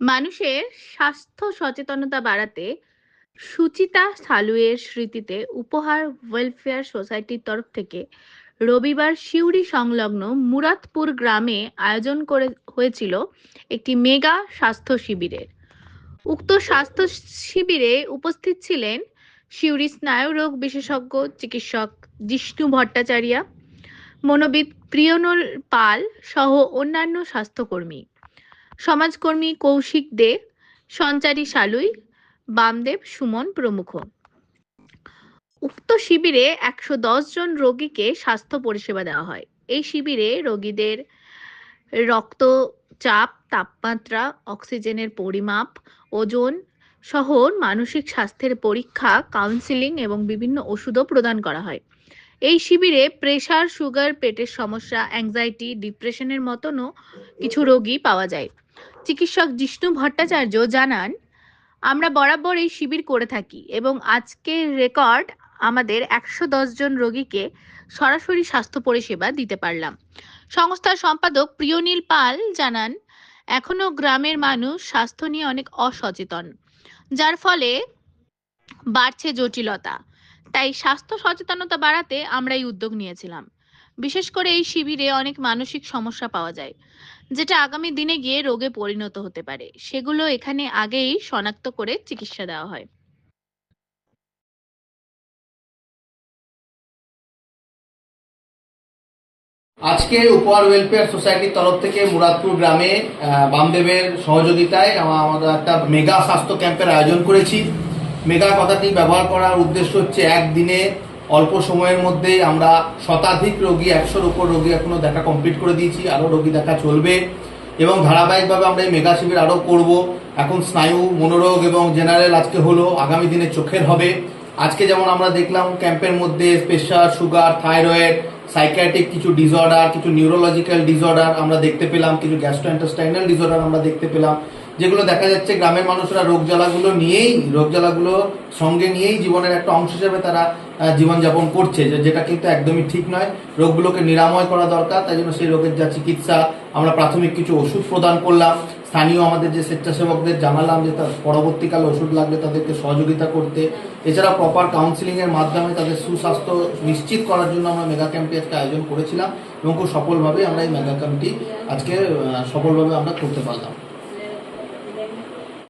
মানুষের স্বাস্থ্য সচেতনতা বাড়াতে সুচিতা সালুয়ের স্মৃতিতে উপহার ওয়েলফেয়ার সোসাইটির তরফ থেকে রবিবার সিউড়ি সংলগ্ন মুরাদপুর গ্রামে আয়োজন হয়েছিল একটি মেগা স্বাস্থ্য শিবিরের। উক্ত স্বাস্থ্য শিবিরে উপস্থিত ছিলেন সিউড়ি স্নায়ুরোগ বিশেষজ্ঞ চিকিৎসক জিষ্ণু ভট্টাচার্য, মনোবিদ প্রিয়নল পাল সহ অন্যান্য স্বাস্থ্যকর্মী, সমাজকর্মী কৌশিক দে, সঞ্চারী সালুই, বামদেব সুমন প্রমুখ। উক্ত শিবিরে ১১০ জন রোগীকে স্বাস্থ্য পরিষেবা দেওয়া হয়। এই শিবিরে রোগীদের রক্তচাপ, তাপমাত্রা, অক্সিজেনের পরিমাপ, ওজন সহ মানসিক স্বাস্থ্যের পরীক্ষা, কাউন্সেলিং এবং বিভিন্ন ওষুধও প্রদান করা হয়। এই শিবিরে প্রেসার, সুগার, পেটের সমস্যা, অ্যাংজাইটি, ডিপ্রেশনের মতনও কিছু রোগী পাওয়া যায়। চিকিৎসক জিষ্ণু ভট্টাচার্য জানান, আমরা বরাবর এই শিবির করে থাকি এবং আজকের রেকর্ড আমাদের ১১০ জন রোগীকে সরাসরি স্বাস্থ্য পরিষেবা দিতে পারলাম। সংস্থার সম্পাদক প্রিয়নীল পাল জানান, এখনো গ্রামের মানুষ স্বাস্থ্য নিয়ে অনেক অসচেতন, যার ফলে বাড়ছে জটিলতা। তাই স্বাস্থ্য সচেতনতা বাড়াতে আমরা এই উদ্যোগ নিয়েছিলাম। বিশেষ করে এই শিবিরে অনেক মানসিক সমস্যা পাওয়া যায়, যেটা আগামী দিনে গিয়ে রোগে পরিণত হতে পারে। সেগুলো এখানে আগেই শনাক্ত করে চিকিৎসা দেওয়া হয়। আজকে উপহার ওয়েলফেয়ার সোসাইটির তরফ থেকে মুরাদপুর গ্রামে বামদেবের সহযোগিতায় আমরা একটা মেগা স্বাস্থ্য ক্যাম্পের আয়োজন করেছি। মেগা কথাটি ব্যবহার করার উদ্দেশ্য হচ্ছে একদিনে অল্প সময়ের মধ্যে আমরা শতাধিক রোগী, ১০০-র উপর রোগী এখনো দেখা কমপ্লিট করে দিয়েছি, আরও রোগী দেখা চলবে এবং ধারাবাহিকভাবে আমরা এই মেগা শিবির আরও করব। এখন স্নায়ু, মনোরোগ এবং জেনারেল আজকে হলো, আগামী দিনে চোখের হবে। আজকে যেমন আমরা দেখলাম ক্যাম্পের মধ্যে প্রেশার, সুগার, থাইরয়েড, সাইকিয়াট্রিক কিছু ডিসঅর্ডার, কিছু নিউরোলজিক্যাল ডিসঅর্ডার আমরা দেখতে পেলাম, কিছু গ্যাস্ট্রোইন্টেস্টাইনাল ডিসঅর্ডার আমরা দেখতে পেলাম, যেগুলো দেখা যাচ্ছে গ্রামের মানুষরা রোগ জ্বালাগুলো সঙ্গে নিয়েই জীবনের একটা অংশ হিসেবে তারা জীবনযাপন করছে, যেটা কিন্তু একদমই ঠিক নয়। রোগগুলোকে নিরাময় করা দরকার। তাই জন্য সেই রোগের যা চিকিৎসা, আমরা প্রাথমিক কিছু ওষুধ প্রদান করলাম। স্থানীয় আমাদের যে স্বেচ্ছাসেবকদের জানালাম যে তার পরবর্তীকালে ওষুধ লাগলে তাদেরকে সহযোগিতা করতে। এছাড়া প্রপার কাউন্সিলিংয়ের মাধ্যমে তাদের সুস্বাস্থ্য নিশ্চিত করার জন্য আমরা মেগা ক্যাম্পটি আজকে আয়োজন করেছিলাম এবং খুব সফলভাবে আমরা এই মেগা ক্যাম্পটি আজকে সফলভাবে আমরা করতে পারলাম।